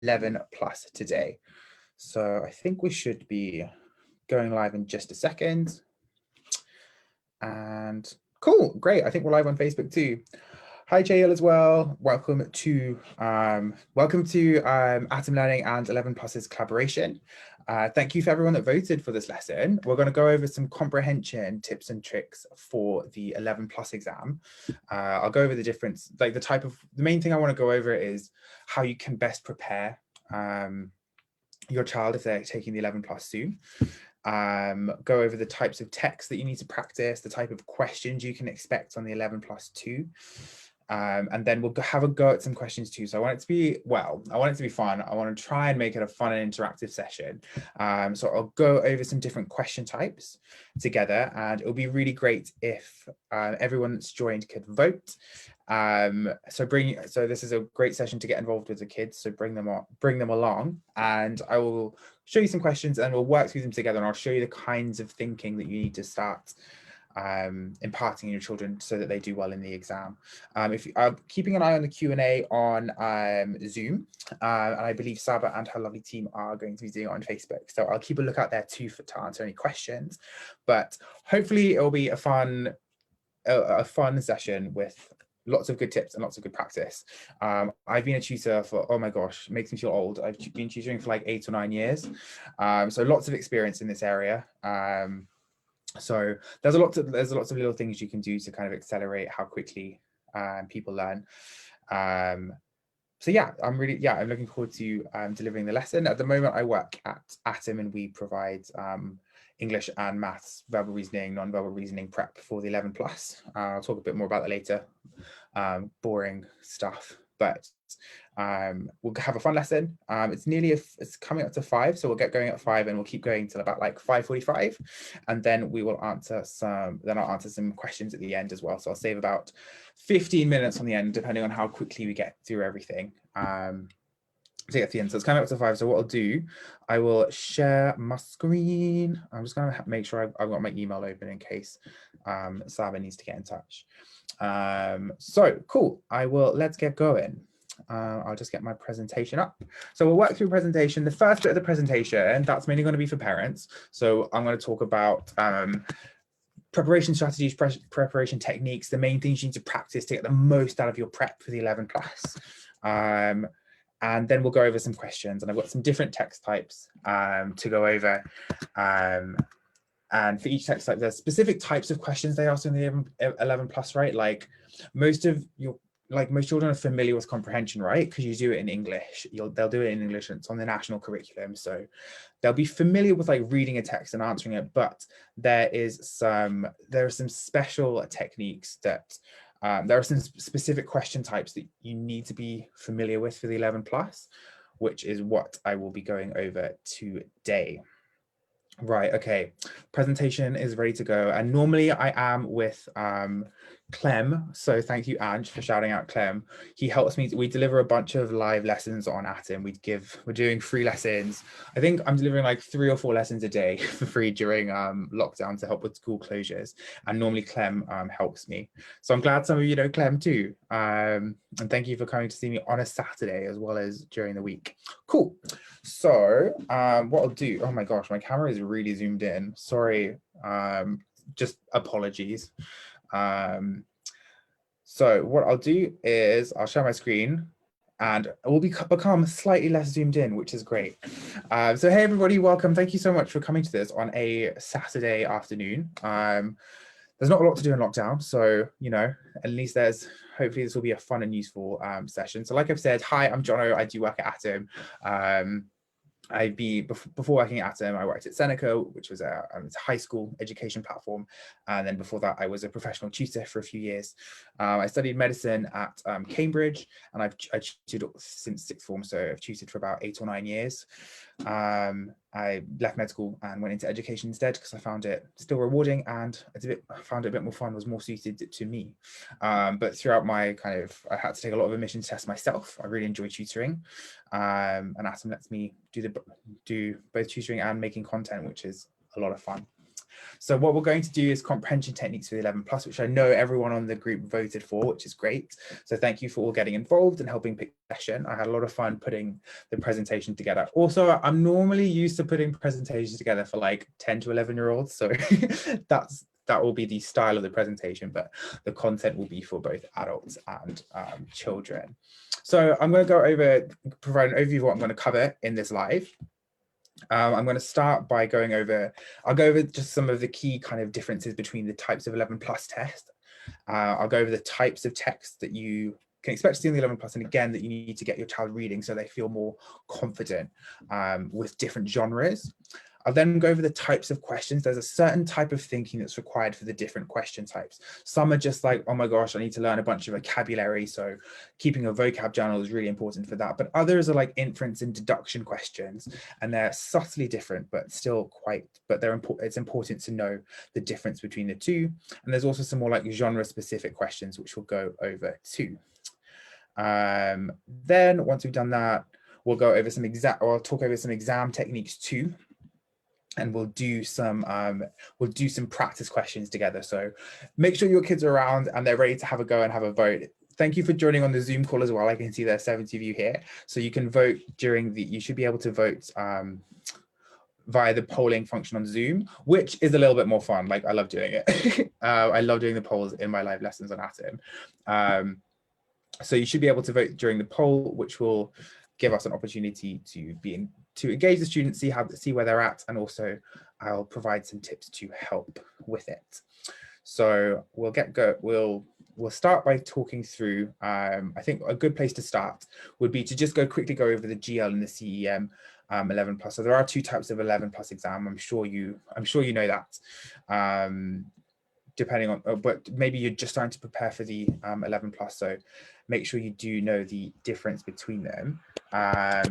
11 plus today. So I think we should be going live in just a second. And cool, great. I think we're live on Facebook too. Hi JL as well. Welcome to Atom Learning and 11 Plus's collaboration. Thank you for everyone that voted for this lesson. We're going to go over some comprehension tips and tricks for the 11 plus exam. I'll go over the difference, like the main thing I want to go over is how you can best prepare your child if they're taking the 11 plus soon. Go over the types of text that you need to practice, the type of questions you can expect on the 11 plus 2. And then we'll have a go at some questions too. So I want it to be, I want it to be fun. I want to try and make it a fun and interactive session. So I'll go over some different question types together, and it'll be really great if everyone that's joined could vote. So this is a great session to get involved with the kids. So bring them along, and I will show you some questions and we'll work through them together, and I'll show you the kinds of thinking that you need to start imparting in your children so that they do well in the exam. If you are keeping an eye on the Q&A on Zoom, and I believe Saba and her lovely team are going to be doing it on Facebook, so I'll keep a lookout there too to answer any questions. But hopefully it will be a fun session with lots of good tips and lots of good practice. I've been a tutor for, oh my gosh, it makes me feel old. I've been tutoring for like 8 or 9 years, so lots of experience in this area. So there's lots of little things you can do to kind of accelerate how quickly people learn. So yeah, I'm looking forward to delivering the lesson. At the moment, I work at Atom, and we provide English and maths, verbal reasoning, non-verbal reasoning prep for the 11 plus. I'll talk a bit more about that later. Boring stuff, but we'll have a fun lesson. It's coming up to 5, so we'll get going at 5 and we'll keep going till about like 5:45, and then we will answer I'll answer some questions at the end as well. So I'll save about 15 minutes on the end, depending on how quickly we get through everything. To get to the end. So it's coming up to 5. So what I'll do, I will share my screen. I'm just going to make sure I've got my email open in case Saba needs to get in touch. So cool. Let's get going. I'll just get my presentation up. So we'll work through presentation. The first bit of the presentation, that's mainly going to be for parents. So I'm going to talk about preparation strategies, preparation techniques, the main things you need to practice to get the most out of your prep for the 11 plus. And then we'll go over some questions, and I've got some different text types to go over. And for each text type, there's specific types of questions they ask in the 11 plus, right? Like most children are familiar with comprehension, right? Because you do it in English. They'll do it in English, and it's on the national curriculum. So they'll be familiar with like reading a text and answering it, but there are some special techniques that there are some specific question types that you need to be familiar with for the 11 plus, which is what I will be going over today. Right, okay, presentation is ready to go, and normally I am with Clem, so thank you Ange for shouting out Clem. He helps me. We deliver a bunch of live lessons on Atom. We're doing free lessons. I think I'm delivering like 3 or 4 lessons a day for free during lockdown to help with school closures, and normally Clem helps me. So I'm glad some of you know Clem too, and thank you for coming to see me on a Saturday as well as during the week. Cool. So what I'll do, oh my gosh, my camera is really zoomed in, sorry, just apologies. So what I'll do is I'll share my screen, and it will become slightly less zoomed in, which is great. So hey everybody, welcome. Thank you so much for coming to this on a Saturday afternoon. There's not a lot to do in lockdown, so at least hopefully this will be a fun and useful session. So like I've said, hi, I'm Jono. I do work at Atom. Before working at Atom, I worked at Seneca, which was a high school education platform, and then before that I was a professional tutor for a few years. I studied medicine at Cambridge, and I've tutored since 6th form, so I've tutored for about 8 or 9 years. I left med school and went into education instead because I found it still rewarding, and I found it a bit more fun, was more suited to me. But throughout my I had to take a lot of admissions tests myself. I really enjoy tutoring, and Atom lets me do both tutoring and making content, which is a lot of fun. So what we're going to do is comprehension techniques for the 11 plus, which I know everyone on the group voted for, which is great. So thank you for all getting involved and helping pick the session. I had a lot of fun putting the presentation together. Also, I'm normally used to putting presentations together for like 10 to 11-year-olds. So that will be the style of the presentation, but the content will be for both adults and children. So I'm going to go over, provide an overview of what I'm going to cover in this live. I'm going to start by I'll go over just some of the key kind of differences between the types of 11 plus test. I'll go over the types of text that you can expect to see in the 11 plus, and again, that you need to get your child reading so they feel more confident with different genres. I'll then go over the types of questions. There's a certain type of thinking that's required for the different question types. Some are just like, oh my gosh, I need to learn a bunch of vocabulary, so keeping a vocab journal is really important for that. But others are like inference and deduction questions, and they're subtly different, but still it's important to know the difference between the two. And there's also some more like genre-specific questions, which we'll go over too. Then once we've done that, we'll go over I'll talk over some exam techniques too. And we'll do some practice questions together. So make sure your kids are around and they're ready to have a go and have a vote. Thank you for joining on the Zoom call as well. I can see there's 70 of you here. So you can vote you should be able to vote via the polling function on Zoom, which is a little bit more fun. Like, I love doing it. I love doing the polls in my live lessons on Atom. So you should be able to vote during the poll, which will give us an opportunity to engage the students, see where they're at, and also I'll provide some tips to help with it. So we'll start by talking through. I think a good place to start would be to just quickly go over the GL and the CEM 11 plus. So there are two types of 11 plus exam. I'm sure you know that. Depending on, but maybe you're just starting to prepare for the 11 plus. So make sure you do know the difference between them. Sorry,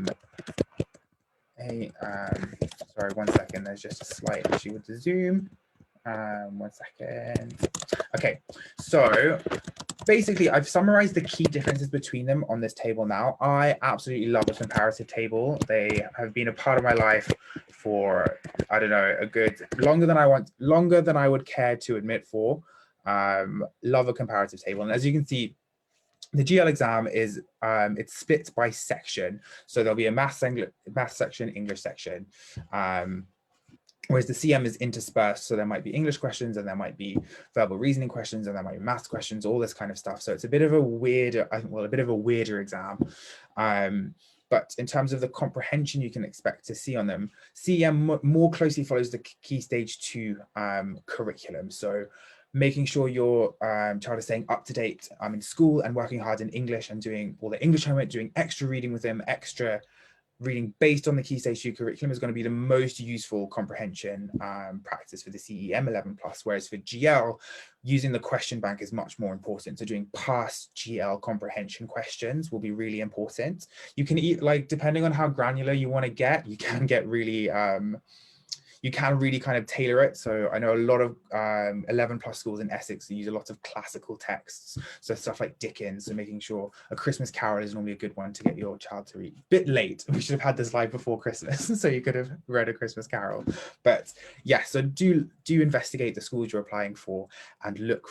1 second. There's just a slight issue with the Zoom. 1 second. Okay, so basically I've summarized the key differences between them on this table now. I absolutely love a comparative table. They have been a part of my life for, I don't know, longer than I would care to admit for. Love a comparative table. And as you can see, the GL exam is it's split by section. So there'll be a math section, English section. Whereas the CM is interspersed, so there might be English questions, and there might be verbal reasoning questions, and there might be maths questions, all this kind of stuff. So it's a bit of a weirder, exam. But in terms of the comprehension you can expect to see on them, CM more closely follows the Key Stage 2 curriculum. So making sure your child is staying up to date in school and working hard in English and doing all the English homework, doing extra reading with them, extra reading based on the Key Stage 2 curriculum is going to be the most useful comprehension practice for the CEM 11 plus, whereas for GL, using the question bank is much more important. So doing past GL comprehension questions will be really important. You can depending on how granular you want to get, you can get really kind of tailor it. So I know a lot of 11 plus schools in Essex use a lot of classical texts. So stuff like Dickens, so making sure A Christmas Carol is normally a good one to get your child to read. Bit late, we should have had this live before Christmas, so you could have read A Christmas Carol. But yeah, so do investigate the schools you're applying for and look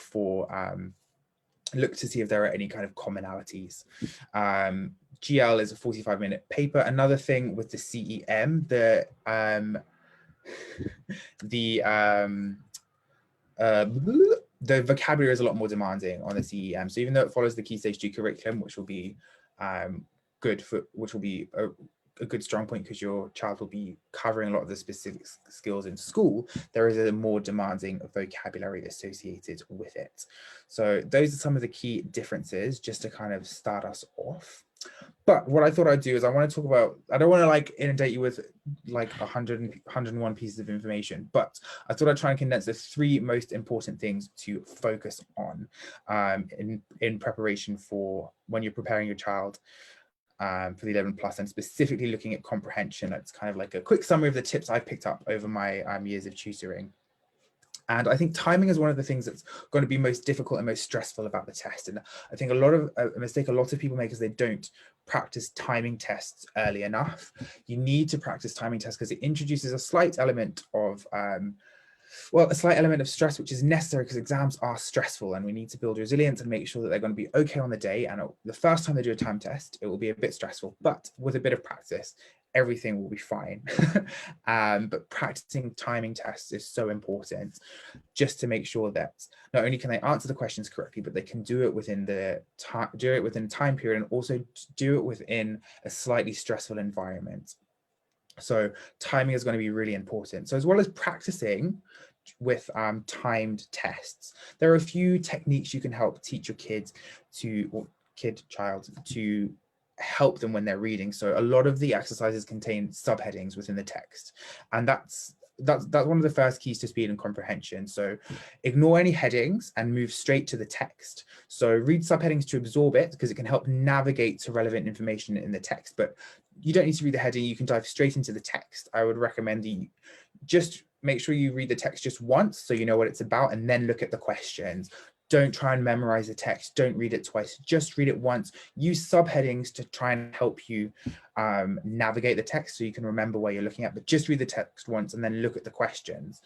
to see if there are any kind of commonalities. GL is a 45-minute paper. Another thing with the CEM, the vocabulary is a lot more demanding on the CEM. So even though it follows the Key Stage 2 curriculum, which will be a good strong point because your child will be covering a lot of the specific skills in school, there is a more demanding vocabulary associated with it. So those are some of the key differences just to kind of start us off. But what I thought I'd do is I want to talk about, I don't want to like inundate you with like 101 pieces of information, but I thought I'd try and condense the 3 most important things to focus on in preparation for when you're preparing your child for the 11 plus, and specifically looking at comprehension. It's kind of like a quick summary of the tips I've picked up over my years of tutoring. And I think timing is one of the things that's going to be most difficult and most stressful about the test. And I think a mistake a lot of people make is they don't practice timing tests early enough. You need to practice timing tests because it introduces a slight element of Well, a slight element of stress, which is necessary because exams are stressful and we need to build resilience and make sure that they're going to be okay on the day. And the first time they do a time test, it will be a bit stressful, but with a bit of practice, everything will be fine. But practicing timing tests is so important, just to make sure that not only can they answer the questions correctly, but they can do it within the time, do it within a time period, and also do it within a slightly stressful environment. So timing is going to be really important. So as well as practicing with timed tests, there are a few techniques you can help teach your kids to, or child to help them when they're reading. So a lot of the exercises contain subheadings within the text, and that's one of the first keys to speed and comprehension. So ignore any headings and move straight to the text. So read subheadings to absorb it, because it can help navigate to relevant information in the text, but you don't need to read the heading, you can dive straight into the text. I would recommend you just make sure you read the text just once so you know what it's about, and then look at the questions. Don't try and memorize the text, don't read it twice, just read it once. Use subheadings to try and help you navigate the text so you can remember where you're looking at, but just read the text once and then look at the questions.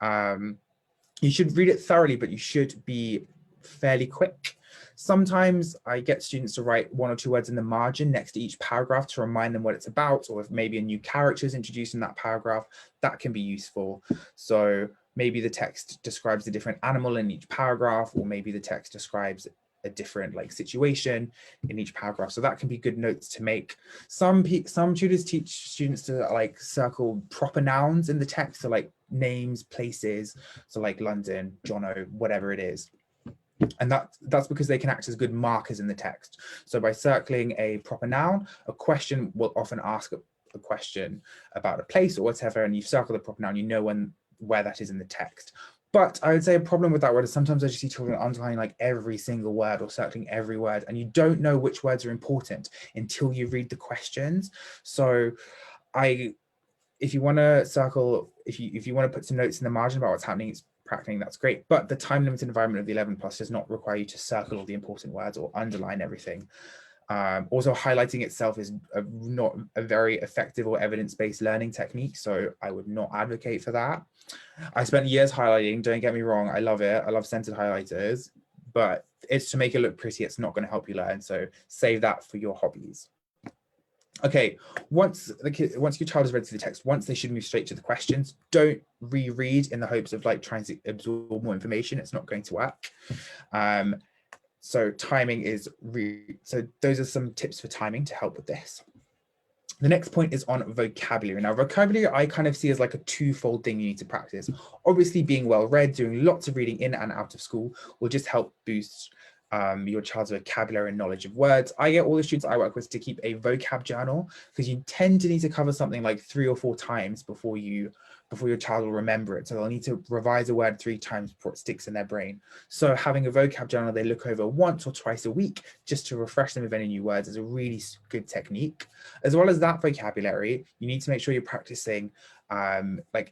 You should read it thoroughly, but you should be fairly quick. Sometimes I get students to write 1 or 2 words in the margin next to each paragraph to remind them what it's about, or if maybe a new character is introduced in that paragraph, that can be useful. So maybe the text describes a different animal in each paragraph, or maybe the text describes a different situation in each paragraph. So that can be good notes to make. Some tutors teach students to circle proper nouns in the text, so names, places, so London, Jono, whatever it is. And that's because they can act as good markers in the text. So by circling a proper noun, a question will often ask a question about a place or whatever, and you circle the proper noun, you know where that is in the text. But I would say a problem with that word is sometimes I just see children underlining every single word or circling every word, and you don't know which words are important until you read the questions. So if you want to circle, if you want to put some notes in the margin about what's happening, it's practicing, that's great. But the time limited environment of the 11 plus does not require you to circle all the important words or underline everything. Also, highlighting itself is not a very effective or evidence-based learning technique, so I would not advocate for that. I spent years highlighting, don't get me wrong, I love it, I love centered highlighters, but it's to make it look pretty, it's not going to help you learn, so save that for your hobbies. Okay, once your child is read through the text, once they should move straight to the questions. Don't reread in the hopes of trying to absorb more information. It's not going to work. So timing is so those are some tips for timing to help with this. The next point is on vocabulary. Now, vocabulary I kind of see as a twofold thing you need to practice. Obviously, being well read, doing lots of reading in and out of school will just help boost your child's vocabulary and knowledge of words. I get all the students I work with to keep a vocab journal, because you tend to need to cover something 3 or 4 times before your child will remember it. So they'll need to revise a word 3 times before it sticks in their brain. So having a vocab journal they look over once or twice a week just to refresh them with any new words is a really good technique. As well as that vocabulary, you need to make sure you're practicing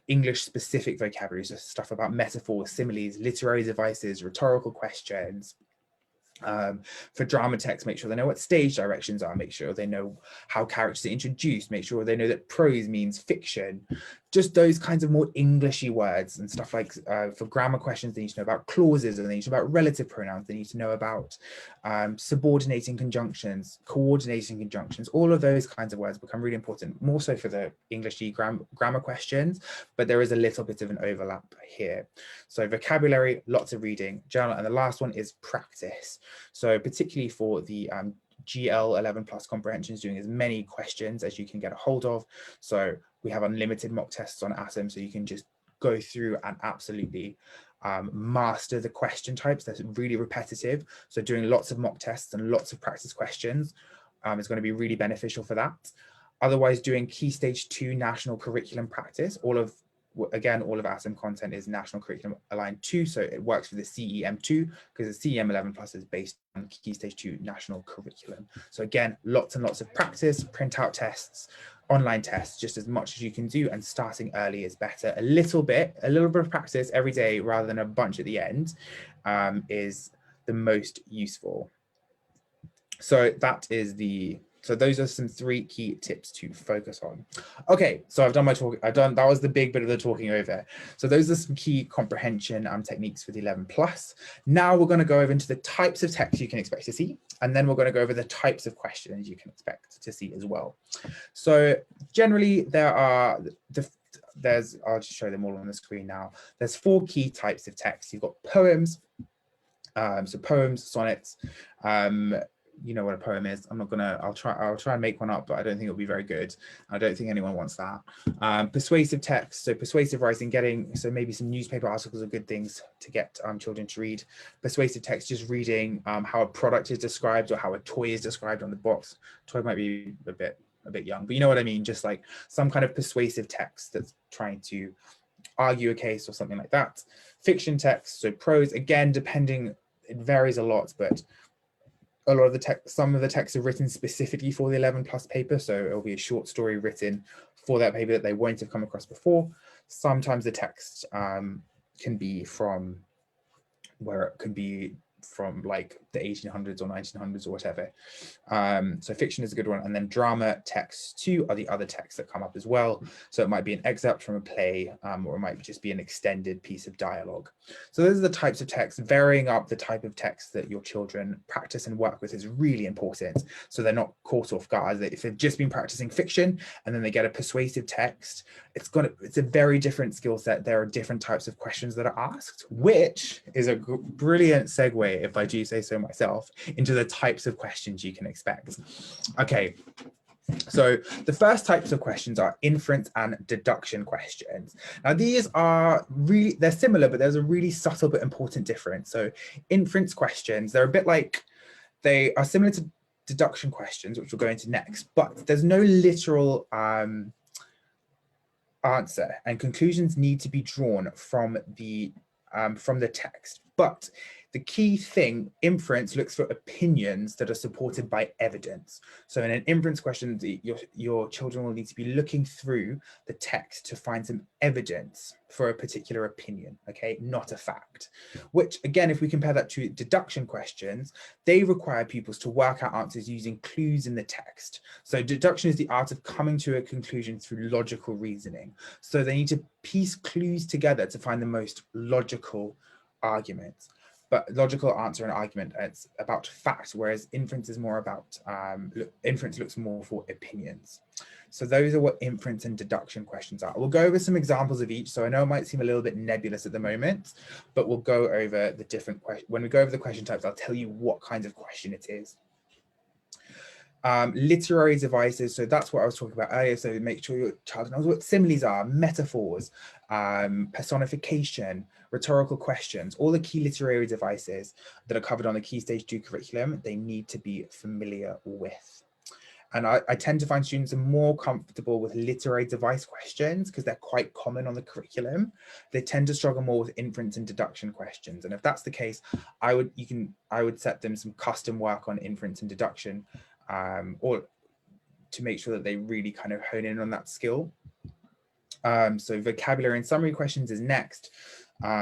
English specific vocabulary, so stuff about metaphors, similes, literary devices, rhetorical questions. For drama text, make sure they know what stage directions are, make sure they know how characters are introduced, make sure they know that prose means fiction, just those kinds of more Englishy words and stuff. For grammar questions, they need to know about clauses, and they need to know about relative pronouns, they need to know about subordinating conjunctions, coordinating conjunctions. All of those kinds of words become really important, more so for the Englishy grammar questions, but there is a little bit of an overlap here. So vocabulary, lots of reading, journal, and the last one is practice. So particularly for the GL 11 plus comprehensions, doing as many questions as you can get a hold of. So we have unlimited mock tests on Atom, so you can just go through and absolutely master the question types. They're really repetitive, so doing lots of mock tests and lots of practice questions is going to be really beneficial for that. Otherwise, doing Key Stage 2 national curriculum practice, all of Atom content is National Curriculum Aligned 2, so it works for the CEM2 because the CEM 11 plus is based on Key Stage 2 national curriculum. So again, lots and lots of practice, printout tests, online tests, just as much as you can do, and starting early is better. A little bit of practice every day rather than a bunch at the end is the most useful. So that is the So those are some 3 key tips to focus on. Okay, so I've done my talk. That was the big bit of the talking over. So those are some key comprehension techniques for the 11 plus. Now we're going to go over into the types of text you can expect to see, and then we're going to go over the types of questions you can expect to see as well. So generally I'll just show them all on the screen now. There's 4 key types of text. You've got poems, so poems, sonnets. You know what a poem is. I'll try and make one up, but I don't think it'll be very good. I don't think anyone wants that. Persuasive text, so persuasive writing, so maybe some newspaper articles are good things to get children to read. Persuasive text, just reading how a product is described or how a toy is described on the box. Toy might be a bit young, but you know what I mean, just like some kind of persuasive text that's trying to argue a case or something like that. Fiction text, so prose, again, depending, it varies a lot, but a lot of the text, some of the texts are written specifically for the 11 plus paper, so it'll be a short story written for that paper that they won't have come across before. Sometimes the text can be from like the 1800s or 1900s or whatever. So fiction is a good one. And then drama texts too are the other texts that come up as well. So it might be an excerpt from a play, or it might just be an extended piece of dialogue. So those are the types of text. Varying up the type of text that your children practice and work with is really important, so they're not caught off guard. If they've just been practicing fiction and then they get a persuasive text, it's a very different skill set. There are different types of questions that are asked, which is a brilliant segue, if I do say so myself, into the types of questions you can expect. Okay, so the first types of questions are inference and deduction questions. Now these are really, they're similar, but there's a really subtle but important difference. So inference questions, they're a bit like, they are similar to deduction questions, which we'll go into next, but there's no literal answer, and conclusions need to be drawn from the text. But the key thing, inference looks for opinions that are supported by evidence. So in an inference question, your children will need to be looking through the text to find some evidence for a particular opinion, okay, not a fact. Which, again, if we compare that to deduction questions, they require pupils to work out answers using clues in the text. So deduction is the art of coming to a conclusion through logical reasoning. So they need to piece clues together to find the most logical arguments. But logical answer and argument, it's about fact, whereas inference is more about, inference looks more for opinions. So those are what inference and deduction questions are. We'll go over some examples of each. So I know it might seem a little bit nebulous at the moment, but we'll go over the different questions. When we go over the question types, I'll tell you what kind of question it is. Literary devices, so that's what I was talking about earlier. So make sure your child knows what similes are, metaphors, personification, rhetorical questions, all the key literary devices that are covered on the Key Stage 2 curriculum, they need to be familiar with. And I tend to find students are more comfortable with literary device questions because they're quite common on the curriculum. They tend to struggle more with inference and deduction questions. And if that's the case, I would set them some custom work on inference and deduction, or to make sure that they really kind of hone in on that skill. So vocabulary and summary questions is next,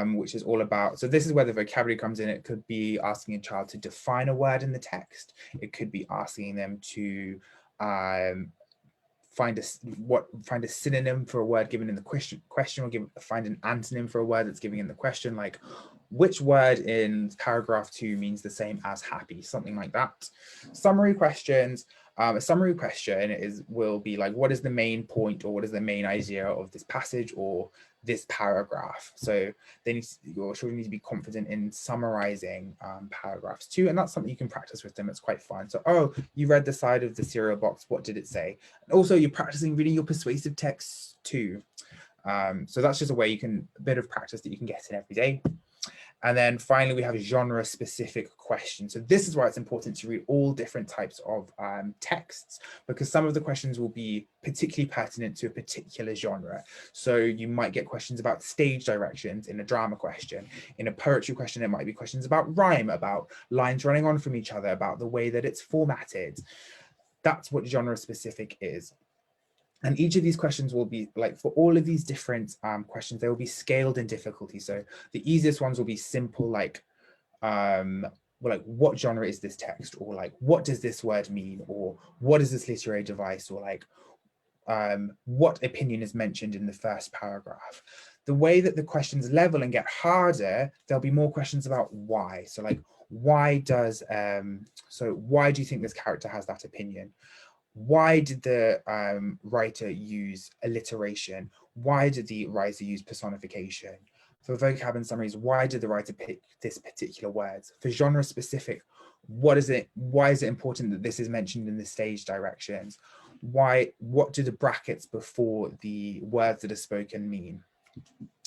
which is all about, so this is where the vocabulary comes in. It could be asking a child to define a word in the text. It could be asking them to find a synonym for a word given in the question, or find an antonym for a word that's given in the question, like which word in paragraph 2 means the same as happy, something like that. Summary questions. A summary question will be like, what is the main point, or what is the main idea of this passage or this paragraph? So your children need to be confident in summarizing paragraphs too, and that's something you can practice with them. It's quite fun. So, oh, you read the side of the cereal box, what did it say? And also you're practicing reading your persuasive texts too. So that's just a bit of practice that you can get in every day. And then finally, we have genre-specific questions. So this is why it's important to read all different types of texts, because some of the questions will be particularly pertinent to a particular genre. So you might get questions about stage directions in a drama question. In a poetry question, it might be questions about rhyme, about lines running on from each other, about the way that it's formatted. That's what genre-specific is. And each of these questions will be, like, for all of these different questions, they will be scaled in difficulty. So the easiest ones will be simple, like like, what genre is this text, or like, what does this word mean, or what is this literary device, or like, what opinion is mentioned in the first paragraph. The way that the questions level and get harder, there'll be more questions about why. So like, why does, so why do you think this character has that opinion? Why did the writer use alliteration? Why did the writer use personification? For vocab and summaries, why did the writer pick this particular word? For genre specific, what is it? Why is it important that this is mentioned in the stage directions? What do the brackets before the words that are spoken mean?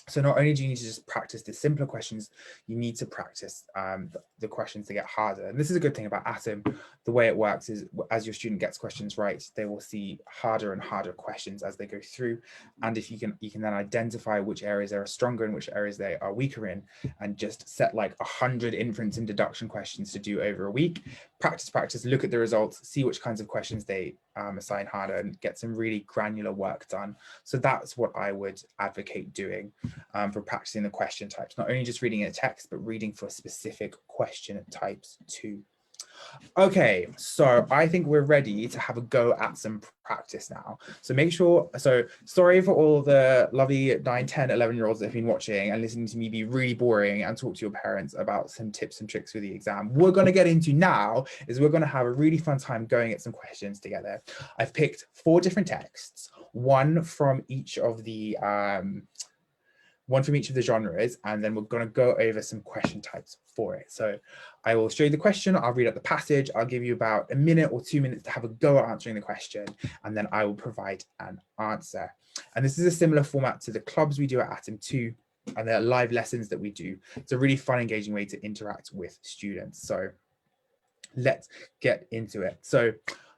So not only do you need to just practice the simpler questions, you need to practice the questions that get harder. And this is a good thing about Atom. The way it works is, as your student gets questions right, they will see harder and harder questions as they go through. And if you can then identify which areas they are stronger and which areas they are weaker in, and just set like 100 inference and deduction questions to do over a week. Practice, look at the results, see which kinds of questions they assign harder, and get some really granular work done. So that's what I would advocate doing for practicing the question types, not only just reading a text, but reading for specific question types too. Okay, so I think we're ready to have a go at some practice now. So make sure, so sorry for all the lovely 9, 10, 11-year-olds that have been watching and listening to me be really boring and talk to your parents about some tips and tricks for the exam. What we're going to get into now is we're going to have a really fun time going at some questions together. I've picked 4 different texts, one from each of the genres, and then we're going to go over some question types for it. So I will show you the question, I'll read out the passage, I'll give you about a minute or 2 minutes to have a go at answering the question, and then I will provide an answer. And this is a similar format to the clubs we do at Atom 2, and the live lessons that we do. It's a really fun, engaging way to interact with students. So let's get into it. So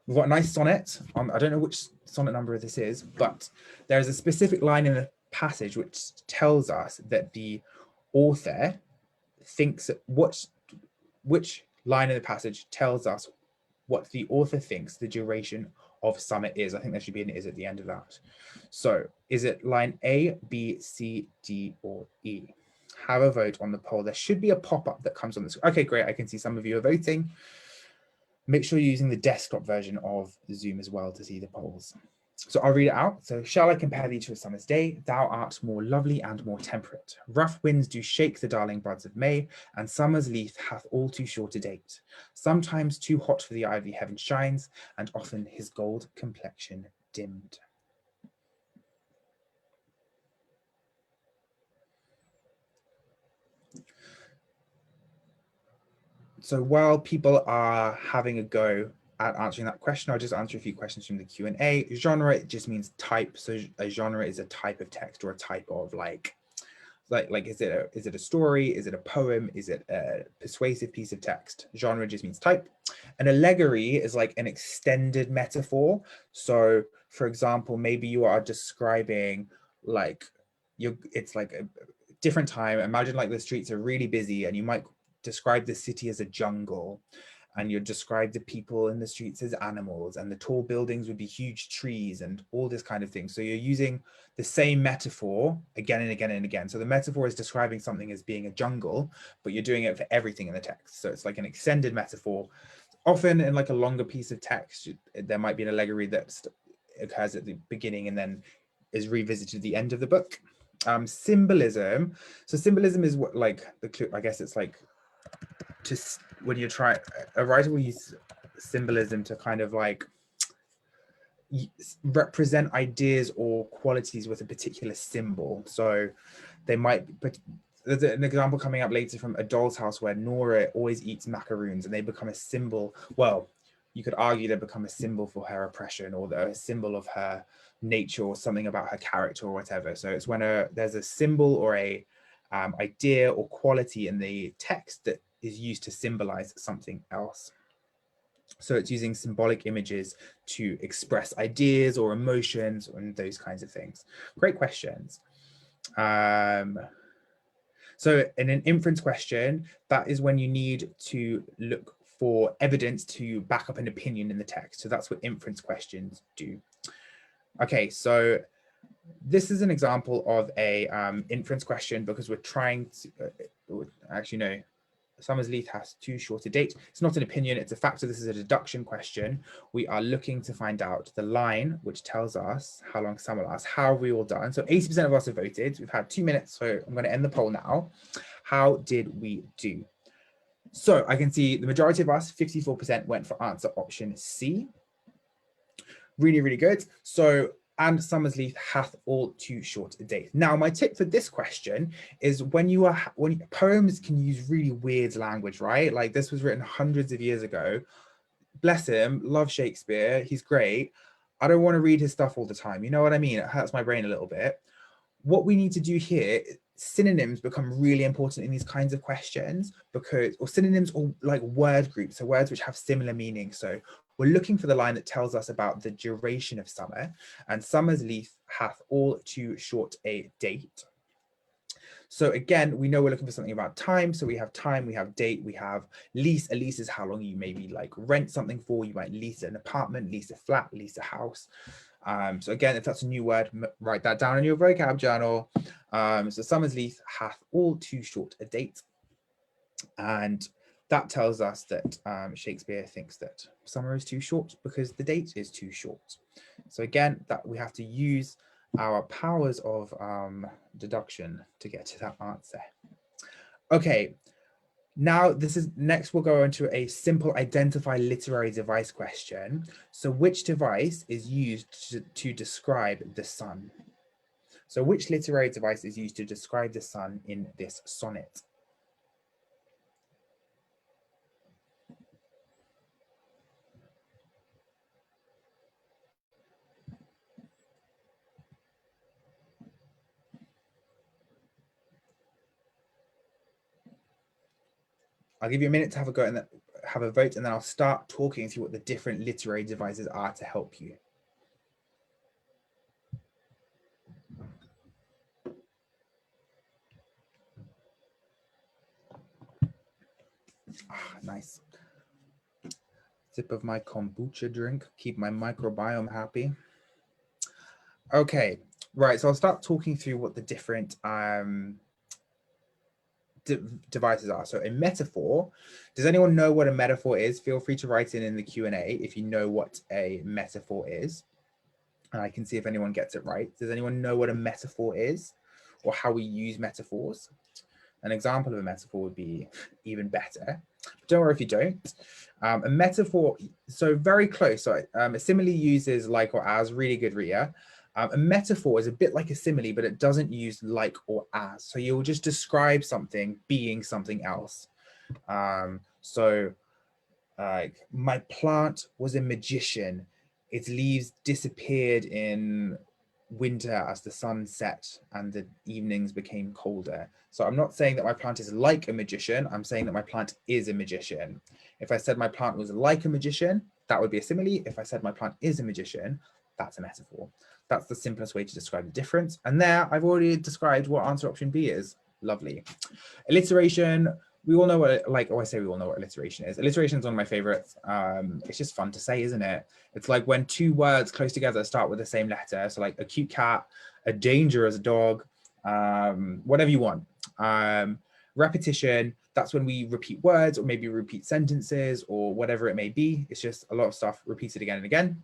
we've got a nice sonnet. I don't know which sonnet number this is, but there's a specific line in the passage which tells us that the author thinks which line in the passage tells us what the author thinks the duration of sonnet is. I think there should be an is at the end of that. So is it line A, B, C, D, or E? Have a vote on the poll. There should be a pop-up that comes on the screen. Okay, great. I can see some of you are voting. Make sure you're using the desktop version of Zoom as well to see the polls. So I'll read it out. So, shall I compare thee to a summer's day? Thou art more lovely and more temperate. Rough winds do shake the darling buds of May, and summer's leaf hath all too short a date. Sometimes too hot for the ivy heaven shines, and often his gold complexion dimmed. So while people are having a go at answering that question, I'll just answer a few questions from the Q&A. Genre, it just means type. So a genre is a type of text, or a type of like is it a story? Is it a poem? Is it a persuasive piece of text? Genre just means type. An allegory is like an extended metaphor. So for example, maybe you are describing like it's like a different time. Imagine like the streets are really busy and you might describe the city as a jungle, and you describe the people in the streets as animals, and the tall buildings would be huge trees and all this kind of thing. So you're using the same metaphor again and again and again. So the metaphor is describing something as being a jungle, but you're doing it for everything in the text. So it's like an extended metaphor. Often in like a longer piece of text, there might be an allegory that occurs at the beginning and then is revisited at the end of the book. Symbolism. So symbolism is what, like, I guess it's like, just when you try, a writer will use symbolism to kind of like represent ideas or qualities with a particular symbol. So they might, but there's an example coming up later from A Doll's House where Nora always eats macaroons, and they become a symbol. Well, you could argue they become a symbol for her oppression, or a symbol of her nature, or something about her character or whatever. So it's when there's a symbol or a idea or quality in the text that is used to symbolize something else. So it's using symbolic images to express ideas or emotions and those kinds of things. Great questions. So in an inference question, that is when you need to look for evidence to back up an opinion in the text. So that's what inference questions do. Okay, so this is an example of a inference question, because we're trying to, actually no, Summer's-Leith has too short a date. It's not an opinion, it's a factor. This is a deduction question. We are looking to find out the line which tells us how long summer lasts. How have we all done? So 80% of us have voted. We've had 2 minutes, so I'm going to end the poll now. How did we do? So I can see the majority of us, 54%, went for answer option C. Really, really good. So, and Summer's-Leith hath all too short a date. Now, my tip for this question is when poems can use really weird language, right? Like this was written hundreds of years ago. Bless him, love Shakespeare, he's great. I don't want to read his stuff all the time. You know what I mean? It hurts my brain a little bit. What we need to do here, synonyms become really important in these kinds of questions because, or synonyms or like word groups, so words which have similar meanings. So we're looking for the line that tells us about the duration of summer, and Summer's-Leith hath all too short a date. So again, we know we're looking for something about time. So we have time, we have date, we have lease. A lease is how long you maybe like rent something for. You might lease an apartment, lease a flat, lease a house. So again, if that's a new word, write that down in your vocab journal. So Summer's-Leith hath all too short a date. And that tells us that Shakespeare thinks that summer is too short because the date is too short. So again, that we have to use our powers of deduction to get to that answer. Okay, now next we'll go into a simple identify literary device question. So which device is used to describe the sun? So which literary device is used to describe the sun in this sonnet? I'll give you a minute to have a go and have a vote, and then I'll start talking through what the different literary devices are to help you. Nice. Sip of my kombucha drink, keep my microbiome happy. Okay, right, so I'll start talking through what the different devices are. So a metaphor, does anyone know what a metaphor is? Feel free to write in the Q&A if you know what a metaphor is. And I can see if anyone gets it right. Does anyone know what a metaphor is or how we use metaphors? An example of a metaphor would be even better. But don't worry if you don't. A metaphor, so very close. So a simile uses like or as, really good, Ria. A metaphor is a bit like a simile, but it doesn't use like or as. So you'll just describe something being something else. My plant was a magician. Its leaves disappeared in winter as the sun set and the evenings became colder. So I'm not saying that my plant is like a magician. I'm saying that my plant is a magician. If I said my plant was like a magician, that would be a simile. If I said my plant is a magician, that's a metaphor. That's the simplest way to describe the difference. And there, I've already described what answer option B is. Lovely. Alliteration, we all know what, I say we all know what alliteration is. Alliteration is one of my favorites. It's just fun to say, isn't it? It's like when two words close together start with the same letter. So like a cute cat, a dangerous dog, whatever you want. Repetition, that's when we repeat words or maybe repeat sentences or whatever it may be. It's just a lot of stuff repeated again and again.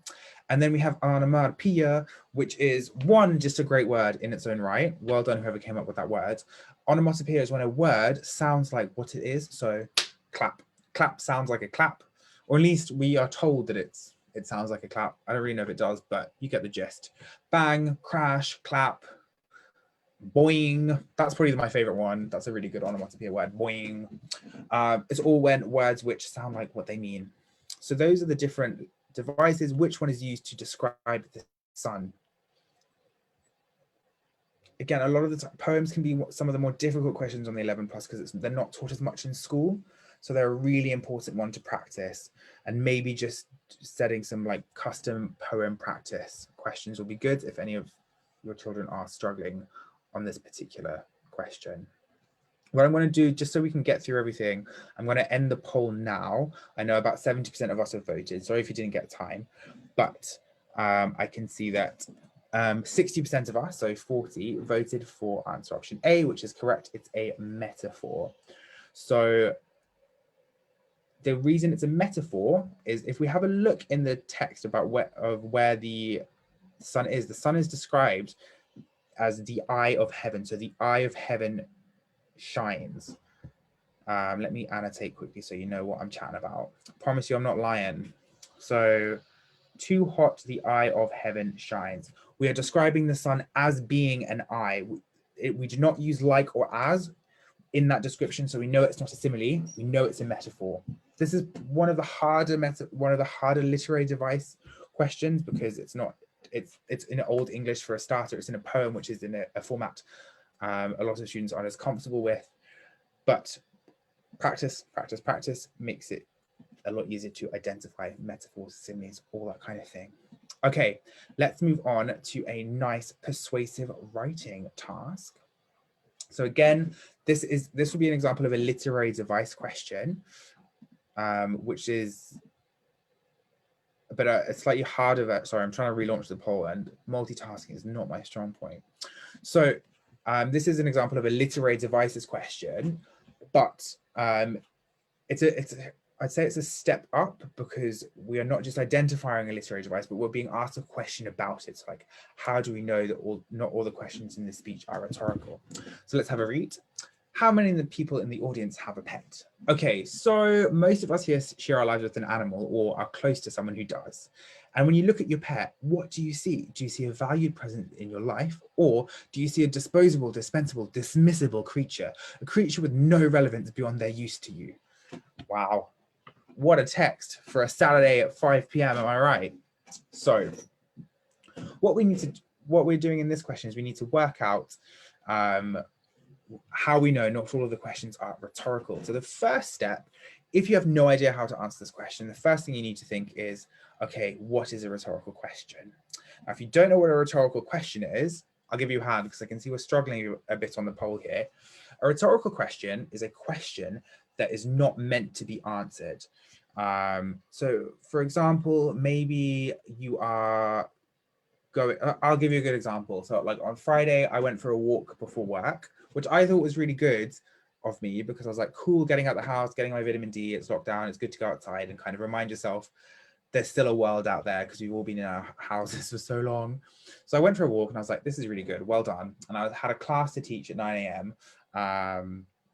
And then we have onomatopoeia, which is just a great word in its own right. Well done, whoever came up with that word. Onomatopoeia is when a word sounds like what it is. So clap. Clap sounds like a clap, or at least we are told that it sounds like a clap. I don't really know if it does, but you get the gist. Bang, crash, clap, boing. That's probably my favorite one. That's a really good onomatopoeia word, boing. It's all when words which sound like what they mean. So those are the different devices. Which one is used to describe the sun? Again, a lot of the poems can be some of the more difficult questions on the 11+ because they're not taught as much in school. So they're a really important one to practice, and maybe just setting some like custom poem practice questions will be good if any of your children are struggling on this particular question. What I'm going to do, just so we can get through everything, I'm going to end the poll now. I know about 70% of us have voted. Sorry if you didn't get time, but I can see that 60% of us, so 40, voted for answer option A, which is correct. It's a metaphor. So the reason it's a metaphor is if we have a look in the text about where the sun is, the sun is described as the eye of heaven. So the eye of heaven shines. Let me annotate quickly so you know what I'm chatting about. Promise you I'm not lying. So too hot, the eye of heaven shines. We are describing the sun as being an eye. We do not use like or as in that description, so we know it's not a simile. We know it's a metaphor. This is one of the harder literary device questions because it's in Old English for a starter. It's in a poem, which is in a format a lot of students aren't as comfortable with, but practice makes it a lot easier to identify metaphors, similes, all that kind of thing. Okay, let's move on to a nice persuasive writing task. So again, this will be an example of a literary device question, which is a slightly harder. Sorry, I'm trying to relaunch the poll, and multitasking is not my strong point. So this is an example of a literary devices question, but I'd say it's a step up because we are not just identifying a literary device, but we're being asked a question about it. So like, how do we know that not all the questions in this speech are rhetorical? So let's have a read. How many of the people in the audience have a pet? Okay, so most of us here share our lives with an animal or are close to someone who does. And when you look at your pet, what do you see? Do you see a valued presence in your life? Or do you see a disposable, dispensable, dismissible creature, a creature with no relevance beyond their use to you? Wow. What a text for a Saturday at 5 p.m. Am I right? So what we're doing in this question is we need to work out how we know not all of the questions are rhetorical. So the first step, if you have no idea how to answer this question, the first thing you need to think is, okay, what is a rhetorical question? Now, if you don't know what a rhetorical question is, I'll give you a hand because I can see we're struggling a bit on the poll here. A rhetorical question is a question that is not meant to be answered. So for example, maybe you are going, I'll give you a good example. So like on Friday, I went for a walk before work, which I thought was really good of me because I was like, cool, getting out the house, getting my vitamin D, it's locked down, it's good to go outside and kind of remind yourself there's still a world out there because we've all been in our houses for so long. So I went for a walk and I was like, this is really good, well done. And I had a class to teach at 9 a.m.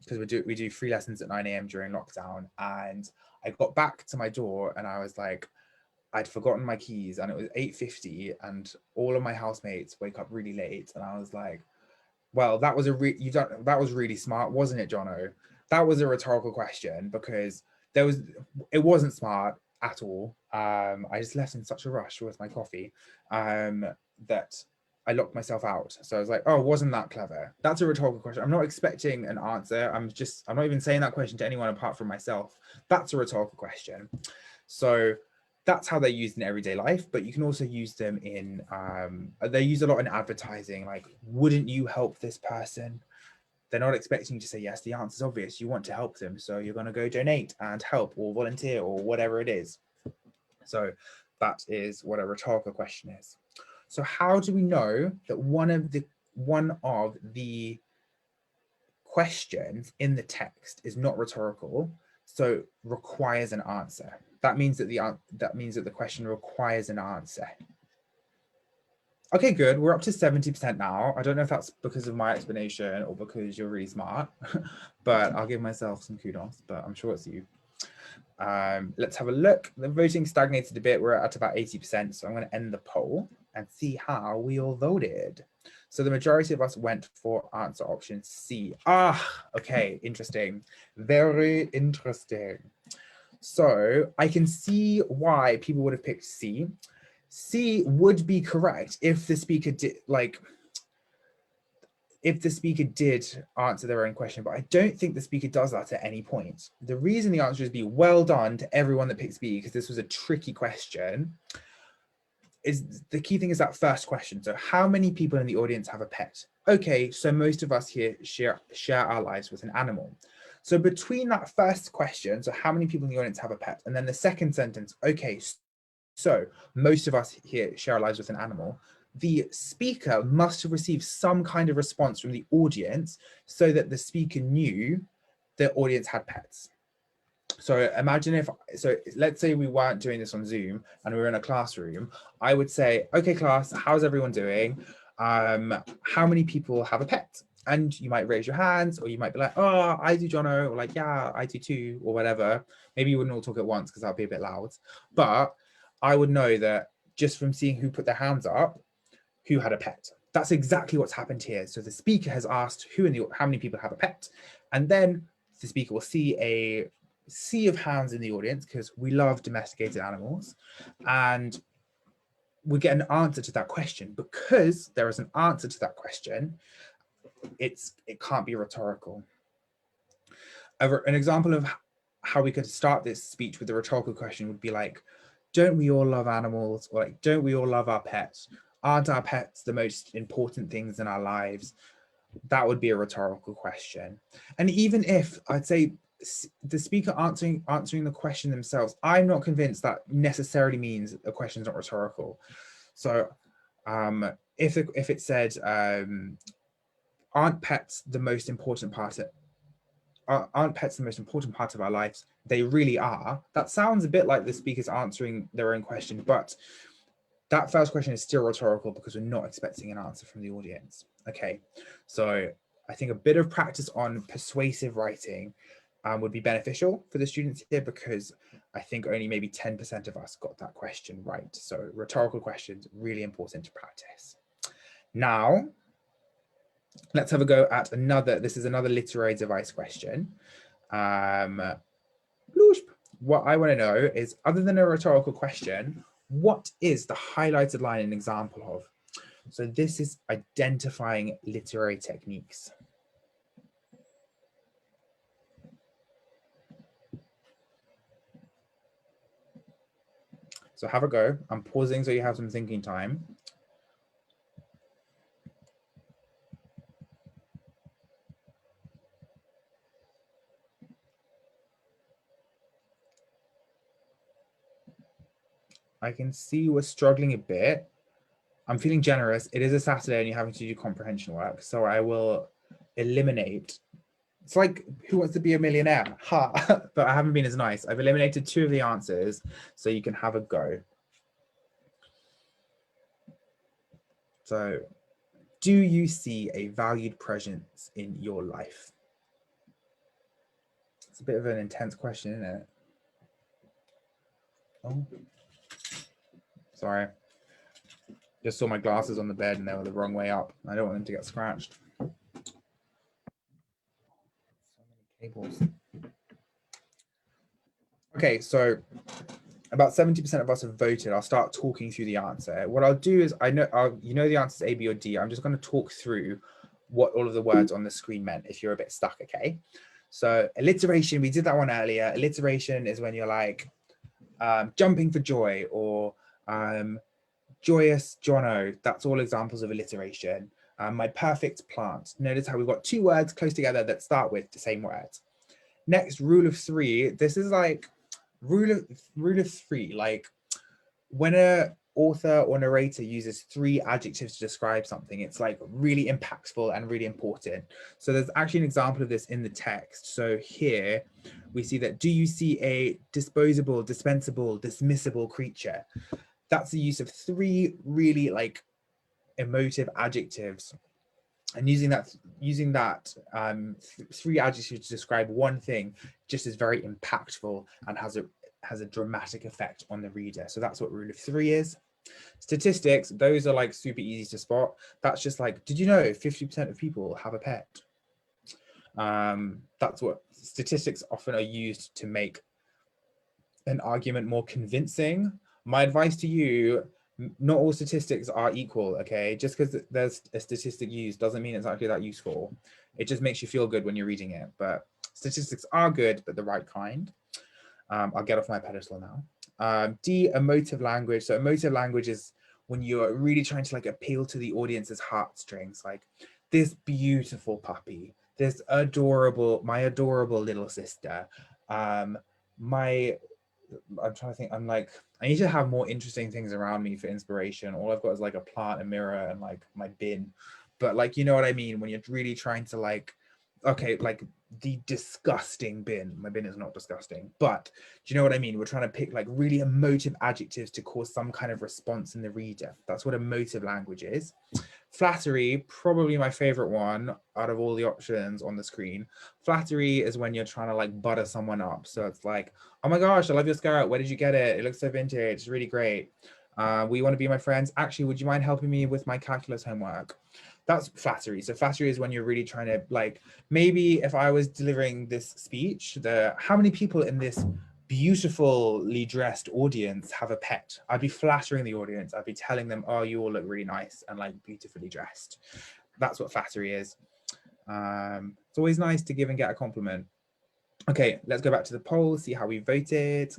Because we do 3 lessons at 9 a.m. during lockdown. And I got back to my door and I was like, I'd forgotten my keys and it was 8:50 and all of my housemates wake up really late. And I was like, well, that was that was really smart, wasn't it, Jono? That was a rhetorical question because it wasn't smart at all. I just left in such a rush with my coffee that I locked myself out. So I was like, oh, wasn't that clever? That's a rhetorical question. I'm not expecting an answer. I'm not even saying that question to anyone apart from myself. That's a rhetorical question. So that's how they're used in everyday life, but you can also use them in, they're used a lot in advertising, like, wouldn't you help this person? They're not expecting you to say yes. The answer is obvious. You want to help them. So you're going to go donate and help or volunteer or whatever it is. So that is what a rhetorical question is. So how do we know that one of the questions in the text is not rhetorical, so requires an answer? That means that the question requires an answer. Okay, good. We're up to 70% now. I don't know if that's because of my explanation or because you're really smart, but I'll give myself some kudos, but I'm sure it's you. Let's have a look. The voting stagnated a bit. We're at about 80%, so I'm going to end the poll and see how we all voted. So the majority of us went for answer option C. Okay, interesting. Very interesting. So I can see why people would have picked C. C would be correct if the speaker did answer their own question, but I don't think the speaker does that at any point. The reason the answer is B, well done to everyone that picks B, because this was a tricky question, is the key thing is that first question. So how many people in the audience have a pet? Okay, so most of us here share our lives with an animal. So between that first question, so how many people in the audience have a pet, and then the second sentence, okay, so most of us here share our lives with an animal, the speaker must have received some kind of response from the audience so that the speaker knew the audience had pets. So imagine if, so let's say we weren't doing this on Zoom and we were in a classroom. I would say, okay, class, how's everyone doing? How many people have a pet? And you might raise your hands, or you might be like, oh, I do, Jono, or like, yeah, I do too, or whatever. Maybe you wouldn't all talk at once because that'd be a bit loud. But I would know that just from seeing who put their hands up, who had a pet. That's exactly what's happened here. So the speaker has asked how many people have a pet, and then the speaker will see a sea of hands in the audience because we love domesticated animals, and we get an answer to that question. Because there is an answer to that question, it can't be rhetorical. An example of how we could start this speech with a rhetorical question would be like, don't we all love animals? Or like, don't we all love our pets? Aren't our pets the most important things in our lives? That would be a rhetorical question. And even if I'd say the speaker answering the question themselves, I'm not convinced that necessarily means a question is not rhetorical. So if it said, aren't pets the most important part of our lives? They really are. That sounds a bit like the speaker's answering their own question, but that first question is still rhetorical because we're not expecting an answer from the audience. Okay, so I think a bit of practice on persuasive writing would be beneficial for the students here, because I think only maybe 10% of us got that question right. So rhetorical questions, really important to practice. Now, let's have a go at this is another literary device question. What I want to know is, other than a rhetorical question, what is the highlighted line an example of? So this is identifying literary techniques. So have a go. I'm pausing so you have some thinking time. I can see we're struggling a bit. I'm feeling generous. It is a Saturday and you're having to do comprehension work, so I will eliminate. It's like Who Wants to Be a Millionaire? Ha! But I haven't been as nice. I've eliminated 2 of the answers, so you can have a go. So, do you see a valued presence in your life? It's a bit of an intense question, isn't it? Oh, sorry. Just saw my glasses on the bed and they were the wrong way up. I don't want them to get scratched. So many cables. Okay, so about 70% of us have voted. I'll start talking through the answer. What I'll do is, you know the answer is A, B, or D. I'm just going to talk through what all of the words on the screen meant if you're a bit stuck, okay? So alliteration, we did that one earlier. Alliteration is when you're like jumping for joy, or joyous Jono. That's all examples of alliteration. My perfect plant. Notice how we've got 2 words close together that start with the same word. Next, rule of 3. This is like rule of 3, like when a author or narrator uses 3 adjectives to describe something, it's like really impactful and really important. So there's actually an example of this in the text. So here we see that, do you see a disposable, dispensable, dismissible creature? That's the use of 3 really like emotive adjectives, and using that 3 adjectives to describe one thing just is very impactful and has a dramatic effect on the reader. So that's what rule of 3 is. Statistics, those are like super easy to spot. That's just like, did you know 50% of people have a pet? That's what statistics often are used to make an argument more convincing. My advice to you, not all statistics are equal, okay? Just because there's a statistic used doesn't mean it's actually that useful. It just makes you feel good when you're reading it. But statistics are good, but the right kind. I'll get off my pedestal now. D, emotive language. So emotive language is when you're really trying to like appeal to the audience's heartstrings, like this beautiful puppy, this my adorable little sister, I'm trying to think, I'm like, I need to have more interesting things around me for inspiration. All I've got is like a plant, a mirror, and like my bin. But like, you know what I mean? When you're really trying to like okay, like the disgusting bin. My bin is not disgusting, but do you know what I mean? We're trying to pick like really emotive adjectives to cause some kind of response in the reader. That's what emotive language is. Flattery, probably my favorite one out of all the options on the screen. Flattery is when you're trying to like butter someone up. So it's like, oh my gosh, I love your skirt. Where did you get it? It looks so vintage. It's really great. We want to be my friends. Actually, would you mind helping me with my calculus homework? That's flattery. So flattery is when you're really trying to like, maybe if I was delivering this speech, how many people in this beautifully dressed audience have a pet? I'd be flattering the audience. I'd be telling them, oh, you all look really nice and like beautifully dressed. That's what flattery is. It's always nice to give and get a compliment. Okay, let's go back to the poll, see how we voted.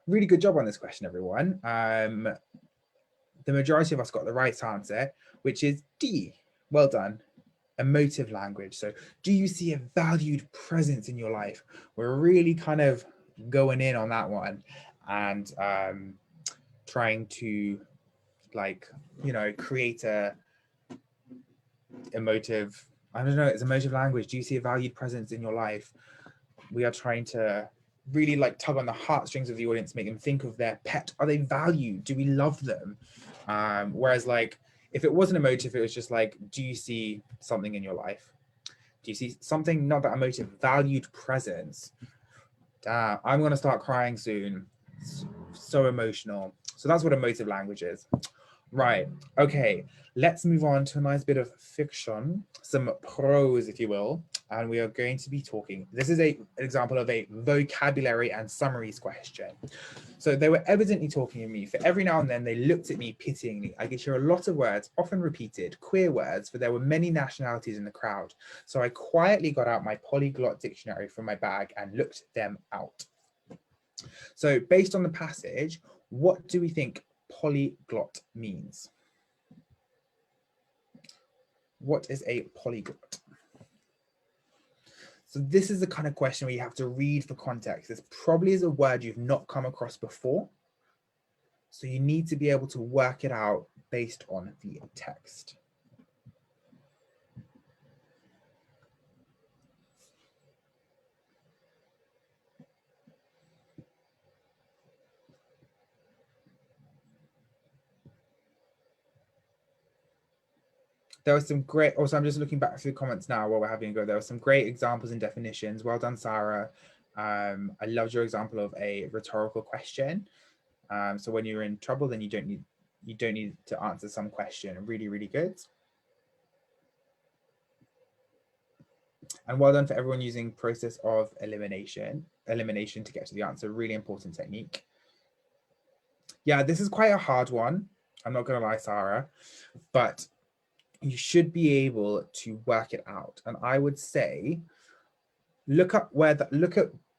Really good job on this question, everyone. The majority of us got the right answer, which is D. Well done. Emotive language. So do you see a valued presence in your life? We're really kind of going in on that one and trying to like, you know, create a emotive, I don't know, it's emotive language. Do you see a valued presence in your life? We are trying to really like tug on the heartstrings of the audience, make them think of their pet. Are they valued? Do we love them? Whereas like, if it wasn't emotive, it was just like, do you see something in your life? Do you see something, not that emotive, valued presence? I'm going to start crying soon. So emotional. So that's what emotive language is. Right. Okay. Let's move on to a nice bit of fiction, some prose, if you will. And we are going to be talking. This is an example of a vocabulary and summaries question. So they were evidently talking to me. For every now and then, they looked at me pityingly. I could hear a lot of words, often repeated, queer words, for there were many nationalities in the crowd. So I quietly got out my polyglot dictionary from my bag and looked them out. So based on the passage, what do we think polyglot means? What is a polyglot? So this is the kind of question where you have to read for context. This probably is a word you've not come across before. So you need to be able to work it out based on the text. There was some great, also I'm just looking back through the comments now while we're having a go. There were some great examples and definitions. Well done, Sarah. I loved your example of a rhetorical question. So when you're in trouble, then you don't need to answer some question. Really, really good. And well done for everyone using process of elimination to get to the answer. Really important technique. Yeah, this is quite a hard one. I'm not going to lie, Sarah, but you should be able to work it out. And I would say,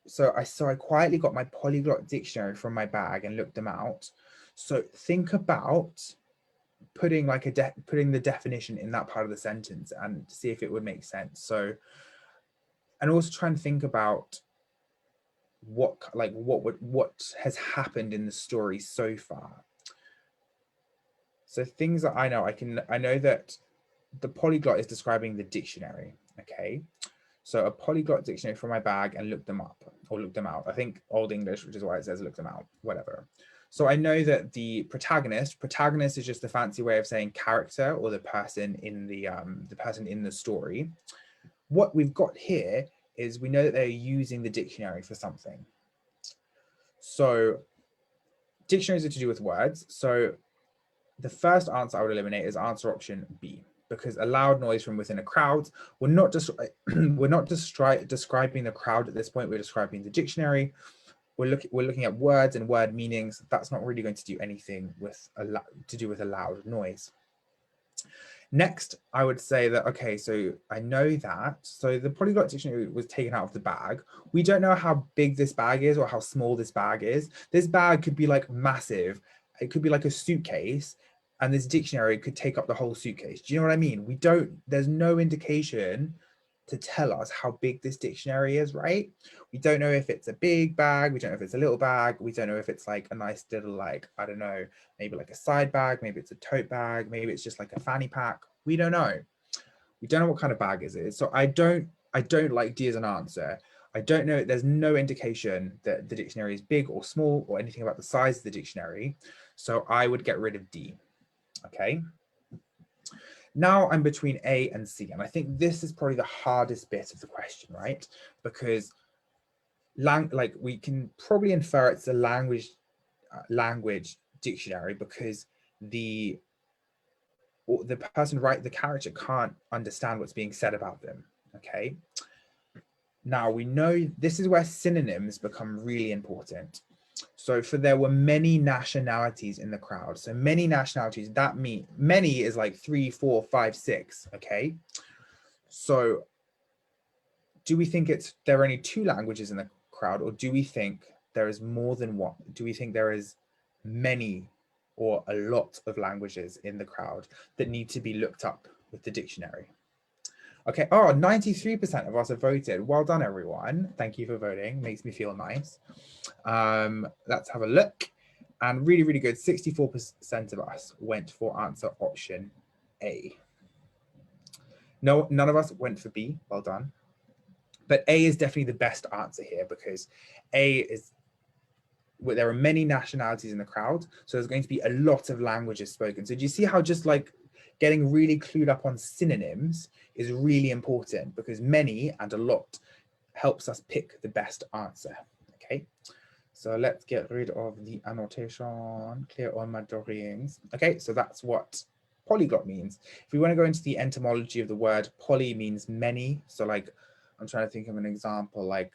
so I quietly got my polyglot dictionary from my bag and looked them out. So think about putting like putting the definition in that part of the sentence and see if it would make sense. So, and also try and think about what has happened in the story so far. So things that I know that the polyglot is describing the dictionary. Okay, so a polyglot dictionary from my bag and look them up or look them out. I think Old English, which is why it says look them out, whatever. So I know that the protagonist is just a fancy way of saying character or the person in the story. What we've got here is we know that they're using the dictionary for something. So dictionaries are to do with words. So the first answer I would eliminate is answer option B, because a loud noise from within a crowd. We're not describing the crowd at this point. We're describing the dictionary. We're looking at words and word meanings. That's not really going to do anything with a loud noise. Next, I would say that, okay, so I know that. So the polyglot dictionary was taken out of the bag. We don't know how big this bag is or how small this bag is. This bag could be like massive. It could be like a suitcase, and this dictionary could take up the whole suitcase. Do you know what I mean? There's no indication to tell us how big this dictionary is, right? We don't know if it's a big bag. We don't know if it's a little bag. We don't know if it's like a nice little, like, I don't know, maybe like a side bag, maybe it's a tote bag, maybe it's just like a fanny pack. We don't know. We don't know what kind of bag it is. So I don't I don't like D as an answer. I don't know, there's no indication that the dictionary is big or small or anything about the size of the dictionary. So I would get rid of D, okay? Now I'm between A and C, and I think this is probably the hardest bit of the question, right? Because like we can probably infer it's a language dictionary because the person the character can't understand what's being said about them, okay? Now we know this is where synonyms become really important. So there were many nationalities in the crowd. So many nationalities, that mean many is like 3, 4, 5, 6, okay? So do we think there are only 2 languages in the crowd, or do we think there is more than one? Do we think there is many or a lot of languages in the crowd that need to be looked up with the dictionary? Okay, 93% of us have voted. Well done, everyone. Thank you for voting. Makes me feel nice. Let's have a look. And really, really good. 64% of us went for answer option A. No, none of us went for B. Well done. But A is definitely the best answer here because A is, well, there are many nationalities in the crowd. So there's going to be a lot of languages spoken. So do you see how just like getting really clued up on synonyms is really important because many and a lot helps us pick the best answer, okay? So let's get rid of the annotation, clear all my drawings. Okay, so that's what polyglot means. If we want to go into the etymology of the word, poly means many. So like, I'm trying to think of an example, like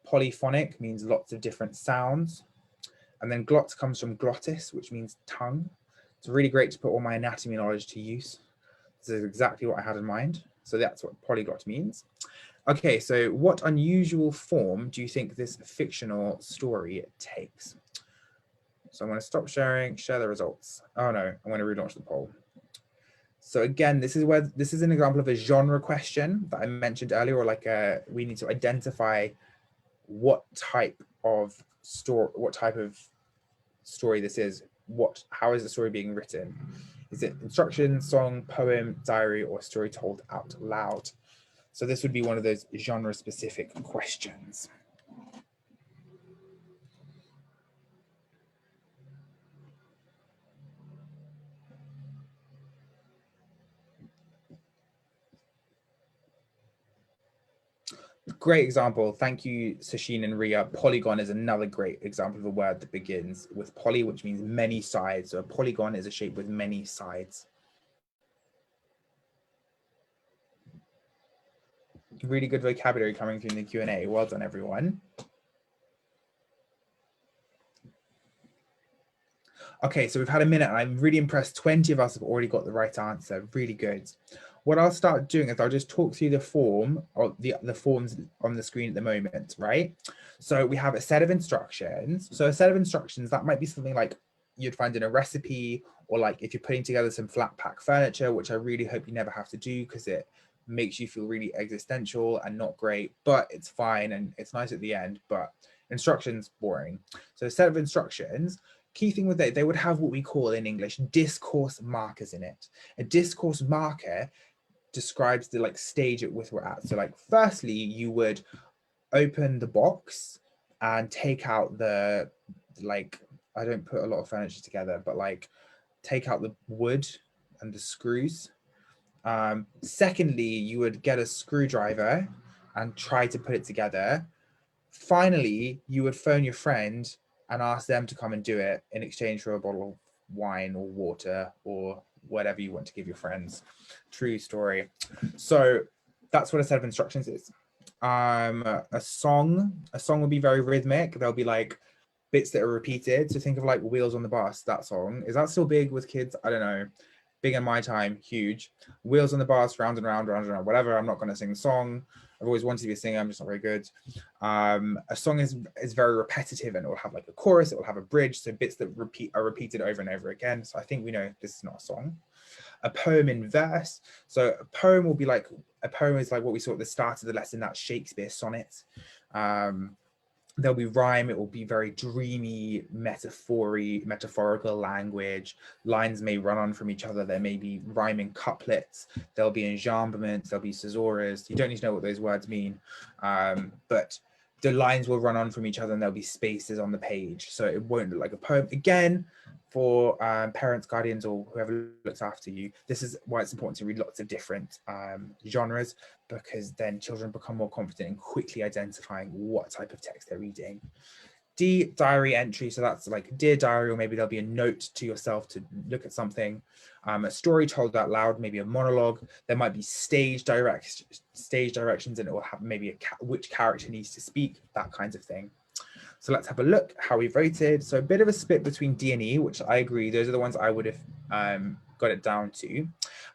polyphonic means lots of different sounds. And then glot comes from glottis, which means tongue. It's really great to put all my anatomy knowledge to use. This is exactly what I had in mind. So that's what polyglot means. Okay, so what unusual form do you think this fictional story takes? So I'm going to stop sharing, share the results. Oh no, I'm going to relaunch the poll. So again, this is an example of a genre question that I mentioned earlier, or like we need to identify what type of story this is. How is the story being written? Is it instruction, song, poem, diary, or story told out loud? So this would be one of those genre-specific questions. Great example. Thank you, Sashin and Ria. Polygon is another great example of a word that begins with poly, which means many sides. So a polygon is a shape with many sides. Really good vocabulary coming through in the Q&A. Well done, everyone. Okay, so we've had a minute and I'm really impressed. 20 of us have already got the right answer. Really good. What I'll start doing is I'll just talk through the form or the forms on the screen at the moment, right? So we have a set of instructions. So a set of instructions, that might be something like you'd find in a recipe, or like if you're putting together some flat pack furniture, which I really hope you never have to do because it makes you feel really existential and not great, but it's fine and it's nice at the end, but instructions boring. So a set of instructions. Key thing with they would have what we call in English discourse markers in it. A discourse marker describes the like stage at which we're at. So like firstly, you would open the box and take out the, like, I don't put a lot of furniture together, but like take out the wood and the screws. Secondly, you would get a screwdriver and try to put it together. Finally, you would phone your friend and ask them to come and do it in exchange for a bottle of wine or water or whatever you want to give your friends. True story. So that's what a set of instructions is. A song will be very rhythmic. There'll be like bits that are repeated. So think of like Wheels on the Bus, that song. Is that still big with kids? I don't know. Big in my time, huge. Wheels on the Bus, round and round, round and round, whatever. I'm not going to sing the song. I've always wanted to be a singer. I'm just not very good. A song is very repetitive and it will have like a chorus. It will have a bridge. So bits that are repeated over and over again. So I think we know this is not a song. A poem in verse. So a poem will be like, a poem is like what we saw at the start of the lesson, that Shakespeare sonnet. There'll be rhyme, it will be very dreamy, metaphorical language. Lines may run on from each other. There may be rhyming couplets. There'll be enjambments, there'll be caesuras. You don't need to know what those words mean, but the lines will run on from each other and there'll be spaces on the page. So it won't look like a poem. Again, for parents, guardians, or whoever looks after you, this is why it's important to read lots of different genres, because then children become more confident in quickly identifying what type of text they're reading. D, diary entry. So that's like Dear Diary, or maybe there'll be a note to yourself to look at something. A story told out loud, maybe a monologue. There might be stage directions, and it will have maybe which character needs to speak, that kinds of thing. So let's have a look how we voted. So a bit of a split between D and E, which I agree, those are the ones I would have got it down to.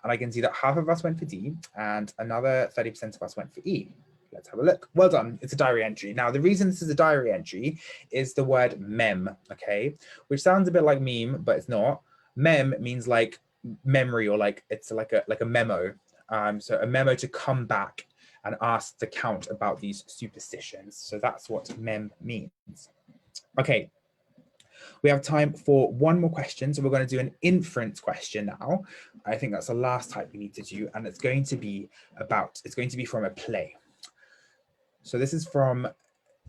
And I can see that half of us went for D and another 30% of us went for E. Let's have a look. Well done, it's a diary entry. Now, the reason this is a diary entry is the word mem, okay? Which sounds a bit like meme, but it's not. Mem means like memory, or like it's like a memo. So a memo to come back and ask the count about these superstitions. So that's what mem means. Okay, we have time for one more question. So we're going to do an inference question now. I think that's the last type we need to do, and it's going to be from a play. So this is from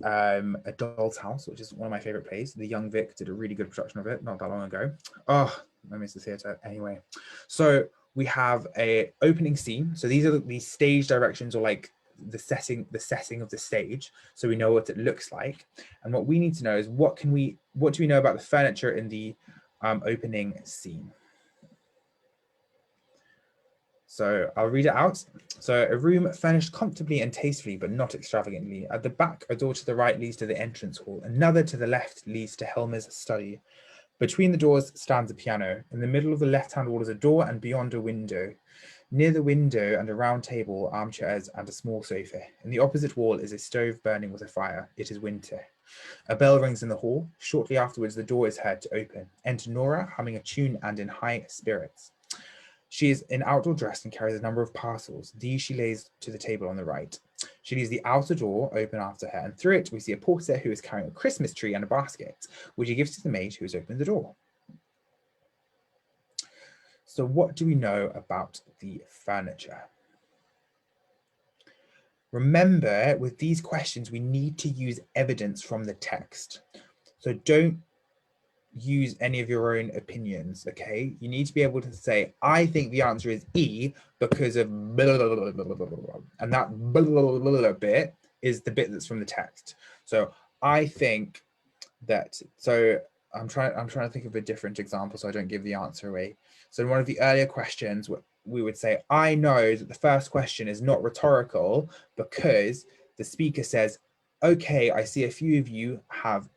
A Doll's House, which is one of my favorite plays. The Young Vic did a really good production of it not that long ago. Oh, I miss the theatre. Anyway, so we have a opening scene. So these are the stage directions, or like the setting of the stage, so we know what it looks like. And what we need to know is what do we know about the furniture in the opening scene. So I'll read it out. So a room furnished comfortably and tastefully, but not extravagantly. At the back, a door to the right leads to the entrance hall. Another to the left leads to Helmer's study. Between the doors stands a piano. In the middle of the left-hand wall is a door, and beyond a window. Near the window and a round table, armchairs, and a small sofa. In the opposite wall is a stove burning with a fire. It is winter. A bell rings in the hall. Shortly afterwards, the door is heard to open. Enter Nora, humming a tune and in high spirits. She is in outdoor dress and carries a number of parcels. These she lays to the table on the right. She leaves the outer door open after her, and through it we see a porter who is carrying a Christmas tree and a basket, which he gives to the maid who has opened the door. So what do we know about the furniture? Remember, with these questions, we need to use evidence from the text. So don't use any of your own opinions, okay? You need to be able to say, I think the answer is E because of blah, blah, blah, blah, blah, blah. And that blah, blah, blah, blah bit is the bit that's from the text. So I think that, so I'm trying to think of a different example so I don't give the answer away. So in one of the earlier questions, we would say, I know that the first question is not rhetorical because the speaker says, okay, I see a few of you have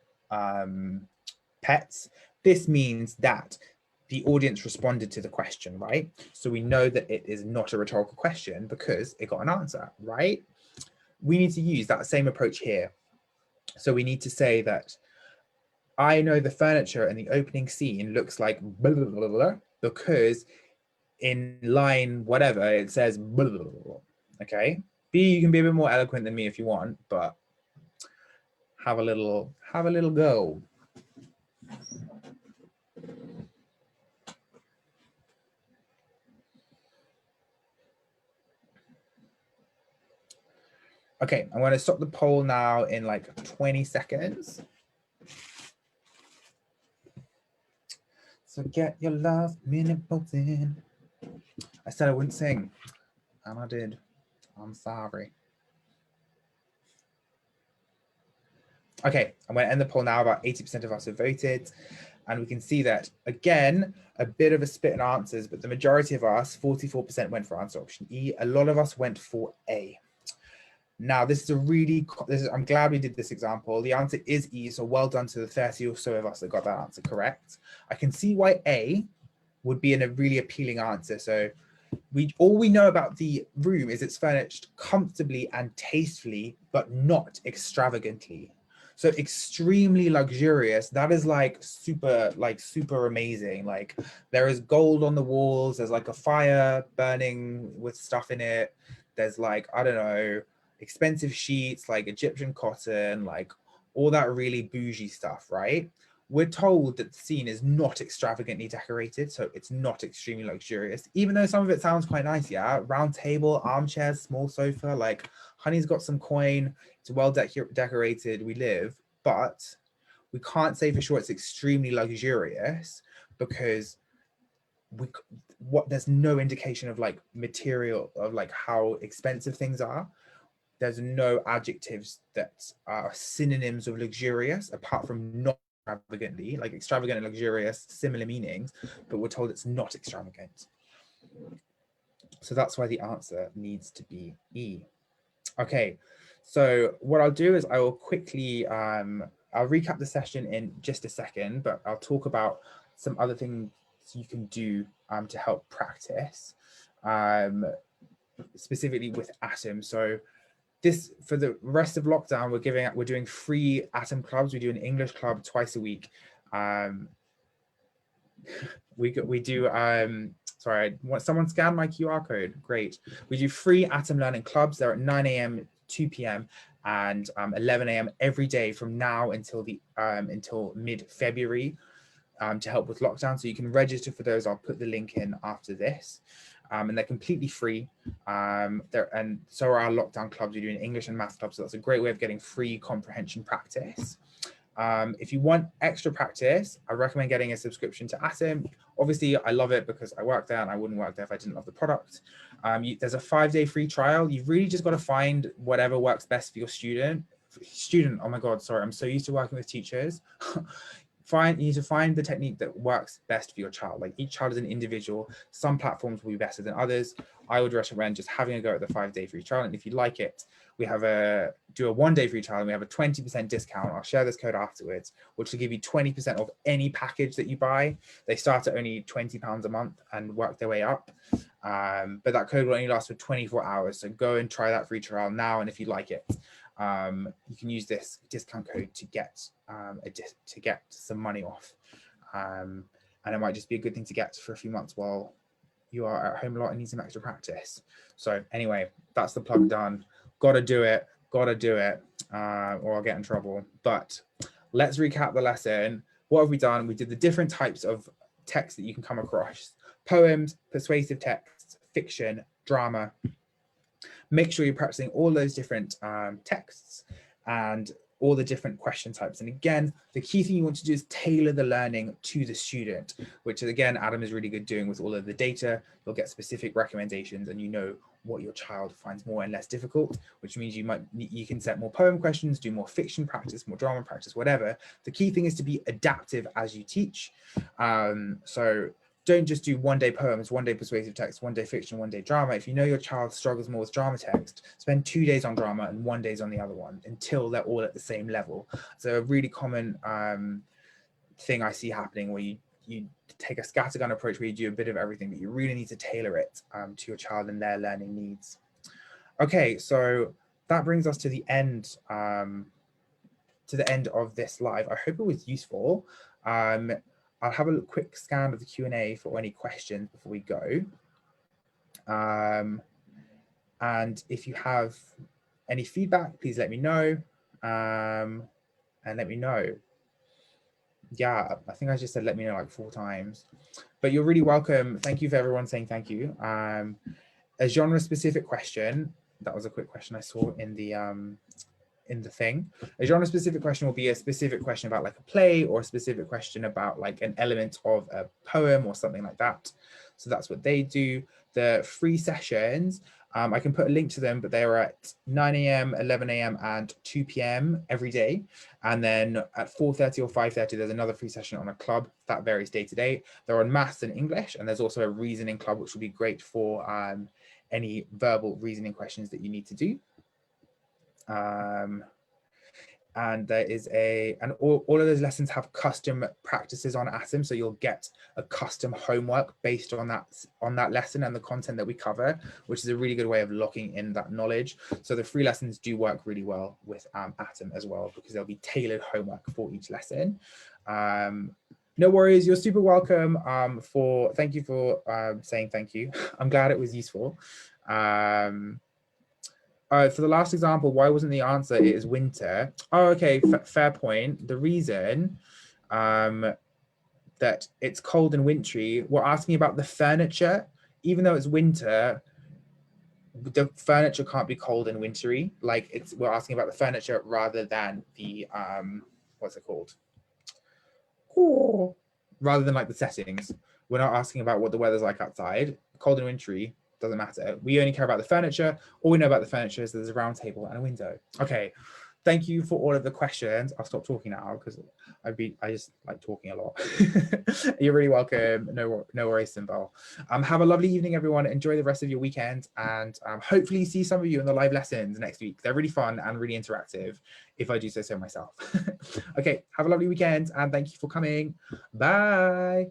pets. This means that the audience responded to the question, right? So we know that it is not a rhetorical question because it got an answer, right? We need to use that same approach here. So we need to say that I know the furniture in the opening scene looks like blah, blah, blah, blah, because in line whatever it says blah, blah, blah, blah. Okay, B, you can be a bit more eloquent than me if you want, but have a little go. Okay, I'm going to stop the poll now in like 20 seconds. So get your last minute votes in. I said I wouldn't sing, and I did. I'm sorry. Okay, I'm going to end the poll now. About 80% of us have voted. And we can see that, again, a bit of a split in answers, but the majority of us, 44%, went for answer option E. A lot of us went for A. Now, this is I'm glad we did this example. The answer is E, so well done to the 30 or so of us that got that answer correct. I can see why A would be a really appealing answer. So all we know about the room is it's furnished comfortably and tastefully, but not extravagantly. So extremely luxurious, that is like super amazing. Like there is gold on the walls, there's like a fire burning with stuff in it. There's like, I don't know, expensive sheets, like Egyptian cotton, like all that really bougie stuff, right? We're told that the scene is not extravagantly decorated, so it's not extremely luxurious, even though some of it sounds quite nice, yeah? Round table, armchairs, small sofa, like honey's got some coin, it's well decorated, we live, but we can't say for sure it's extremely luxurious because there's no indication of like material, of like how expensive things are. There's no adjectives that are synonyms of luxurious apart from not extravagantly, like extravagant and luxurious, similar meanings, but we're told it's not extravagant. So that's why the answer needs to be E. Okay, so what I'll do is I will quickly, I'll recap the session in just a second, but I'll talk about some other things you can do to help practice, specifically with Atom. So this, for the rest of lockdown, we're doing free Atom clubs. We do an English club twice a week. We do, sorry, someone scan my QR code, great. We do free Atom learning clubs. They're at 9 a.m, 2 p.m, and 11 a.m. every day from now until mid-February to help with lockdown. So you can register for those. I'll put the link in after this. And they're completely free. And so are our lockdown clubs. We do an English and math club. So that's a great way of getting free comprehension practice. If you want extra practice, I recommend getting a subscription to Atom. Obviously, I love it because I work there and I wouldn't work there if I didn't love the product. There's a 5-day free trial. You've really just got to find whatever works best for your student. Oh my God, sorry. I'm so used to working with teachers. You need to find the technique that works best for your child. Like each child is an individual. Some platforms will be better than others. I would recommend just having a go at the 5-day free trial. And if you like it, we have do a 1-day free trial and we have a 20% discount. I'll share this code afterwards, which will give you 20% off any package that you buy. They start at only £20 a month and work their way up. But that code will only last for 24 hours. So go and try that free trial now. And if you like it, you can use this discount code to get some money off, and it might just be a good thing to get for a few months while you are at home a lot and need some extra practice. So anyway, that's the plug done. Gotta do it, or I'll get in trouble. But let's recap the lesson. What have we done? We did the different types of text that you can come across: poems, persuasive text, fiction, drama. Make sure you're practicing all those different texts and all the different question types. And again, the key thing you want to do is tailor the learning to the student, which again, Adam is really good doing with all of the data. You'll get specific recommendations and you know what your child finds more and less difficult, which means you can set more poem questions, do more fiction practice, more drama practice, whatever. The key thing is to be adaptive as you teach. So don't just do 1-day poems, 1-day persuasive text, 1-day fiction, 1-day drama. If you know your child struggles more with drama text, spend 2 days on drama and 1 day on the other one until they're all at the same level. So a really common thing I see happening where you take a scattergun approach where you do a bit of everything, but you really need to tailor it to your child and their learning needs. Okay, so that brings us to the end of this live. I hope it was useful. I'll have a quick scan of the Q&A for any questions before we go. And if you have any feedback, please let me know. And let me know. Yeah, I think I just said let me know like 4 times. But you're really welcome. Thank you for everyone saying thank you. A genre-specific question. That was a quick question I saw in the thing. A genre-specific question will be a specific question about like a play or a specific question about like an element of a poem or something like that. So that's what they do. The free sessions, I can put a link to them, but they are at 9 a.m, 11 a.m, and 2 p.m. every day. And then at 4:30 or 5:30, there's another free session on a club that varies day to day. They're on maths and English, and there's also a reasoning club, which will be great for any verbal reasoning questions that you need to do. And there is all of those lessons have custom practices on Atom, so you'll get a custom homework based on that lesson and the content that we cover, which is a really good way of locking in that knowledge. So the free lessons do work really well with Atom as well, because there'll be tailored homework for each lesson. No worries, you're super welcome. Thank you for saying thank you. I'm glad it was useful. For the last example, why wasn't the answer it is winter? Oh, okay, fair point. The reason that it's cold and wintry, we're asking about the furniture. Even though it's winter, the furniture can't be cold and wintry. Like we're asking about the furniture rather than the what's it called? Oh, rather than like the settings. We're not asking about what the weather's like outside. Cold and wintry doesn't matter. We only care about the furniture. All we know about the furniture is there's a round table and a window. Okay. Thank you for all of the questions. I'll stop talking now because I just like talking a lot. You're really welcome. No worries, Symbol. Have a lovely evening, everyone. Enjoy the rest of your weekend, and hopefully see some of you in the live lessons next week. They're really fun and really interactive, if I do say so myself. Okay, have a lovely weekend, and thank you for coming. Bye.